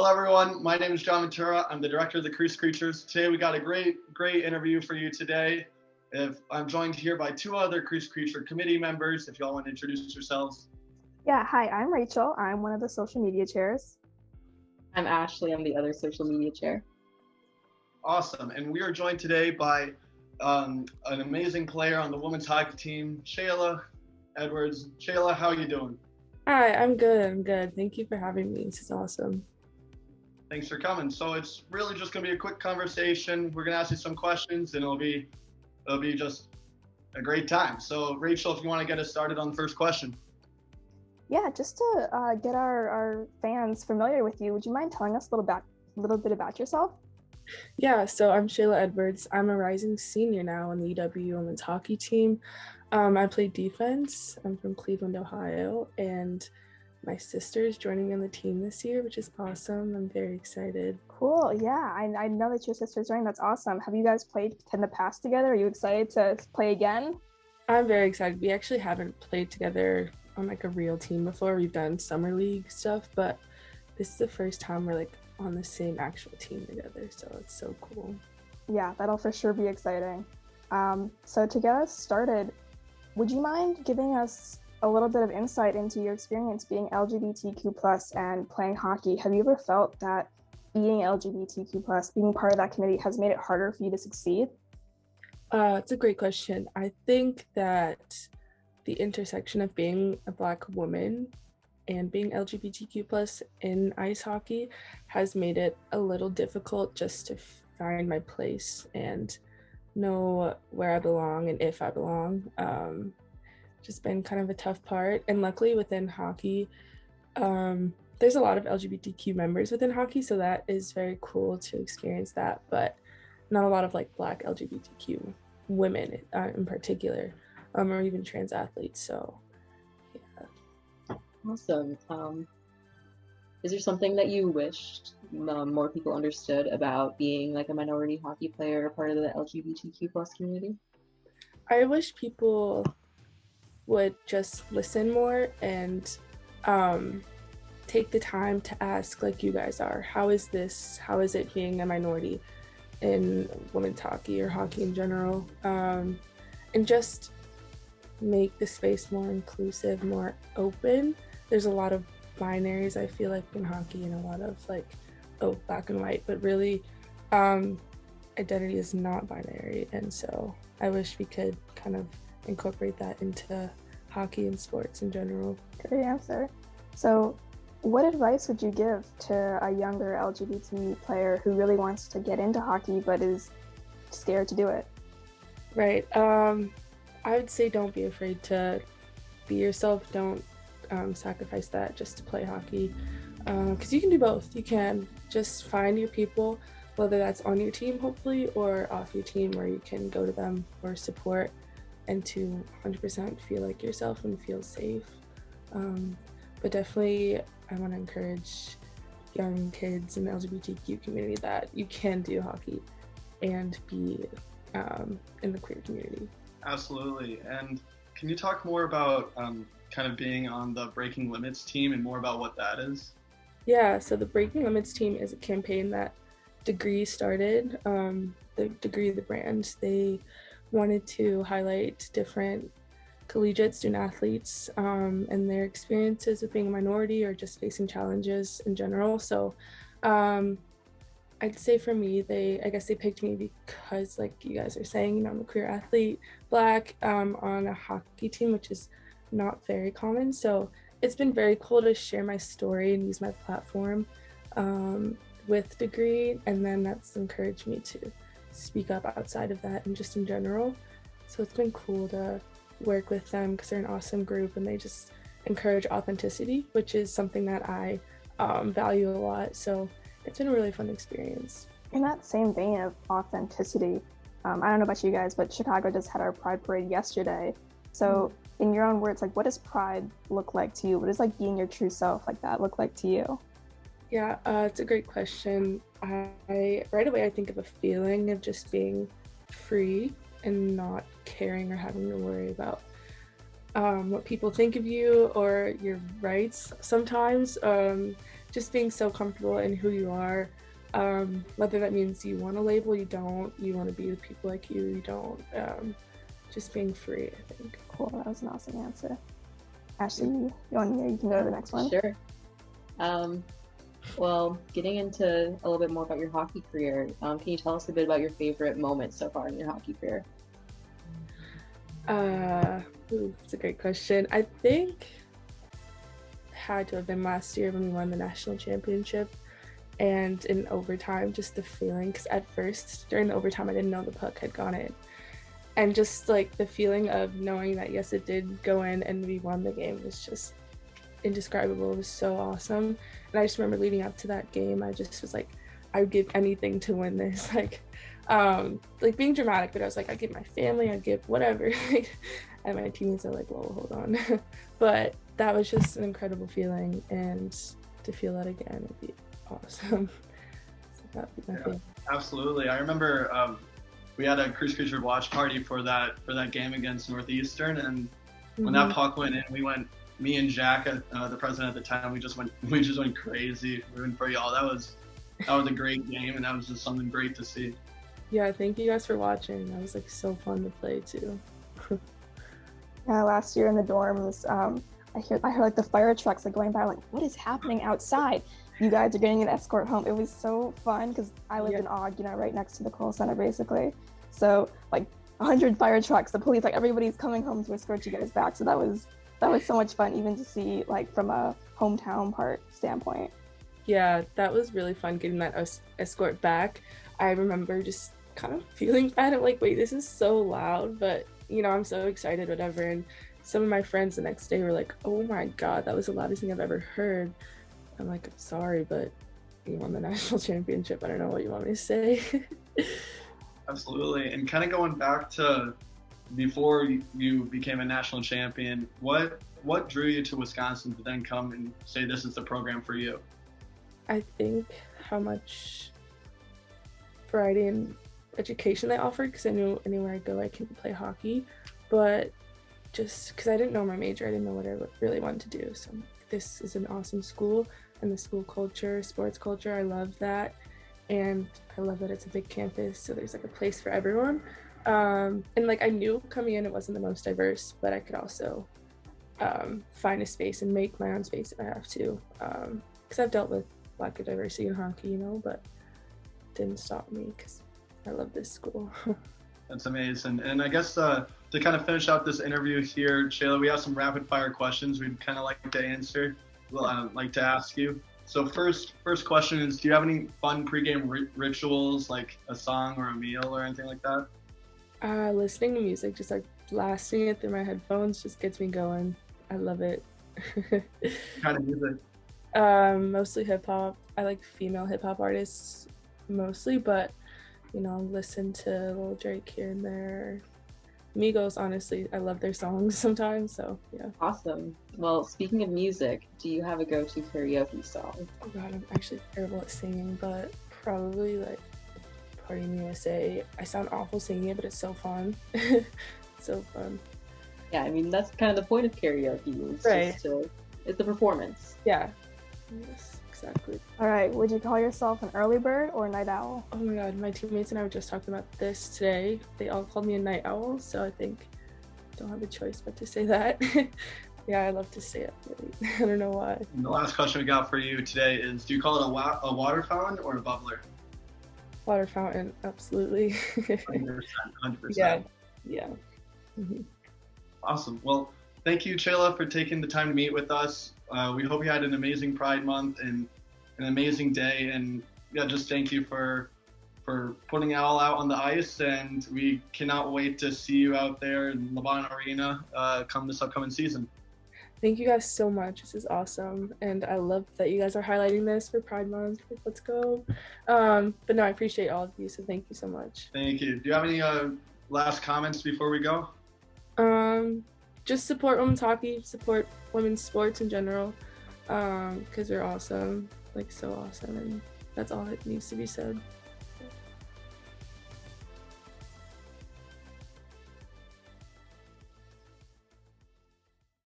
Hello, everyone. My name is John Ventura. I'm the director of the Crease Creatures. Today, we got a great interview for you today. I'm joined here by two other Crease Creature committee members. If y'all want to introduce yourselves. Yeah, hi, I'm Rachel. I'm one of the social media chairs. I'm Ashley. I'm the other social media chair. Awesome. And we are joined today by an amazing player on the women's hockey team, Chayla Edwards. Chayla, how are you doing? Hi, I'm good. Thank you for having me. This is awesome. Thanks for coming. So it's really just going to be a quick conversation. We're going to ask you some questions, and it'll be just a great time. So Rachel, if you want to get us started on the first question. Yeah, just to get our fans familiar with you, would you mind telling us a little bit about yourself? Yeah, so I'm Chayla Edwards. I'm a rising senior now on the UW women's hockey team. I play defense. I'm from Cleveland, Ohio, and my sister's joining me on the team this year, which is awesome. I'm very excited. Cool. Yeah, I know that your sister's joining. That's awesome. Have you guys played in the past together? Are you excited to play again? I'm very excited. We actually haven't played together on like a real team before. We've done summer league stuff, but this is the first time we're like on the same actual team together. So it's so cool. Yeah, that'll for sure be exciting. So to get us started, would you mind giving us a little bit of insight into your experience being LGBTQ+ and playing hockey? Have you ever felt that being LGBTQ+, being part of that committee, has made it harder for you to succeed? It's a great question. I think that the intersection of being a Black woman and being LGBTQ+ in ice hockey has made it a little difficult just to find my place and know where I belong and if I belong. Just been kind of a tough part. And luckily within hockey, there's a lot of LGBTQ members within hockey, so that is very cool to experience that, but not a lot of like Black LGBTQ women in particular, or even trans athletes. So yeah. Awesome. Is there something that you wished more people understood about being like a minority hockey player or part of the LGBTQ+ community? I wish people would just listen more and take the time to ask, like you guys are, how is it being a minority in women's hockey or hockey in general, and just make the space more inclusive, more open. There's a lot of binaries, I feel like, in hockey, and a lot of like, black and white, but really identity is not binary, and so I wish we could kind of incorporate that into hockey and sports in general. Great answer. So what advice would you give to a younger LGBT player who really wants to get into hockey but is scared to do it? Right. I would say don't be afraid to be yourself. Don't sacrifice that just to play hockey, because you can do both. You can just find your people, whether that's on your team hopefully or off your team, where you can go to them for support and to 100% feel like yourself and feel safe. But definitely I want to encourage young kids in the LGBTQ community that you can do hockey and be in the queer community. Absolutely. And can you talk more about kind of being on the Breaking Limits team and more about what that is? Yeah, so the Breaking Limits team is a campaign that Degree started. The Degree, the brand, they wanted to highlight different collegiate student athletes and their experiences with being a minority or just facing challenges in general. So I'd say for me, I guess they picked me because, like you guys are saying, I'm a queer athlete, Black, on a hockey team, which is not very common. So it's been very cool to share my story and use my platform with Degree, and then that's encouraged me to speak up outside of that and just in general. So it's been cool to work with them because they're an awesome group and they just encourage authenticity, which is something that I value a lot. So it's been a really fun experience. In that same vein of authenticity, I don't know about you guys, but Chicago just had our Pride Parade yesterday. So in your own words, like, what does Pride look like to you? What does like being your true self like that look like to you? Yeah, it's a great question. Right away I think of a feeling of just being free and not caring or having to worry about what people think of you or your rights sometimes. just being so comfortable in who you are. Whether that means you want a label, you don't, you want to be with people like you don't. Just being free, I think. Cool, that was an awesome answer. Ashley, you can go to the next one. Sure. Well, getting into a little bit more about your hockey career, can you tell us a bit about your favorite moments so far in your hockey career? That's a great question. I think it had to have been last year when we won the national championship, and in overtime, just the feeling, because at first during the overtime I didn't know the puck had gone in, and just like the feeling of knowing that yes, it did go in and we won the game was just indescribable. It was so awesome. And I just remember leading up to that game, I just was like, I would give anything to win this. Like being dramatic, but I was like, I'd give my family, I'd give whatever. And my teammates are like, whoa, hold on. But that was just an incredible feeling, and to feel that again would be awesome. So that would be my favorite. Absolutely. I remember we had a Crease watch party for that game against Northeastern, and when that puck went in, me and Jack, the president at the time, we just went crazy. We went for y'all. That was a great game, and that was just something great to see. Yeah, thank you guys for watching. That was like so fun to play too. Yeah, last year in the dorms, I heard like the fire trucks like going by, like, what is happening outside? You guys are getting an escort home. It was so fun because I lived in Ogg, right next to the Kohl Center, basically. So like 100 fire trucks, the police, like everybody's coming home to escort you guys back. So that was so much fun, even to see like from a hometown part standpoint. Yeah, that was really fun getting that escort back. I remember just kind of feeling bad. I'm like, wait, this is so loud, but I'm so excited, whatever. And some of my friends the next day were like, oh my God, that was the loudest thing I've ever heard. I'm like, I'm sorry, but you won the national championship. I don't know what you want me to say. Absolutely. And kind of going back to before you became a national champion, what drew you to Wisconsin to then come and say this is the program for you? I think how much variety and education they offered, because I knew anywhere I go I can play hockey, but just because I didn't know my major, I didn't know what I really wanted to do. So this is an awesome school, and the school culture, sports culture, I love that. And I love that it's a big campus, so there's like a place for everyone. And like I knew coming in it wasn't the most diverse, but I could also find a space and make my own space if I have to. Because I've dealt with lack of diversity in hockey, but it didn't stop me because I love this school. That's amazing. And I guess to kind of finish out this interview here, Chayla, we have some rapid fire questions we'd kind of like to answer, like to ask you. So first question is, do you have any fun pregame rituals, like a song or a meal or anything like that? Listening to music, just like blasting it through my headphones, just gets me going. I love it. What kind of music? Mostly hip hop. I like female hip hop artists mostly, but listen to a little Drake here and there. Migos, honestly, I love their songs sometimes, so yeah. Awesome. Well, speaking of music, do you have a go-to karaoke song? Oh God, I'm actually terrible at singing, but probably like Party in the USA. I sound awful singing it, but it's so fun. So fun. Yeah, I mean, that's kind of the point of karaoke. It's right. It's the performance. Yeah. Yes, exactly. All right, would you call yourself an early bird or a night owl? Oh my God, my teammates and I were just talking about this today. They all called me a night owl, so I think I don't have a choice but to say that. Yeah, I love to stay up late. I don't know why. And the last question we got for you today is, do you call it a water fountain or a bubbler? Water fountain, absolutely. 100%. Yeah. Mm-hmm. Awesome. Well, thank you, Chayla, for taking the time to meet with us. We hope you had an amazing Pride Month and an amazing day. And yeah, just thank you for putting it all out on the ice. And we cannot wait to see you out there in LeBron Arena come this upcoming season. Thank you guys so much. This is awesome. And I love that you guys are highlighting this for Pride Month. Let's go. But no, I appreciate all of you. So thank you so much. Thank you. Do you have any last comments before we go? Just support women's hockey, support women's sports in general, because they're awesome, like so awesome, and that's all that needs to be said.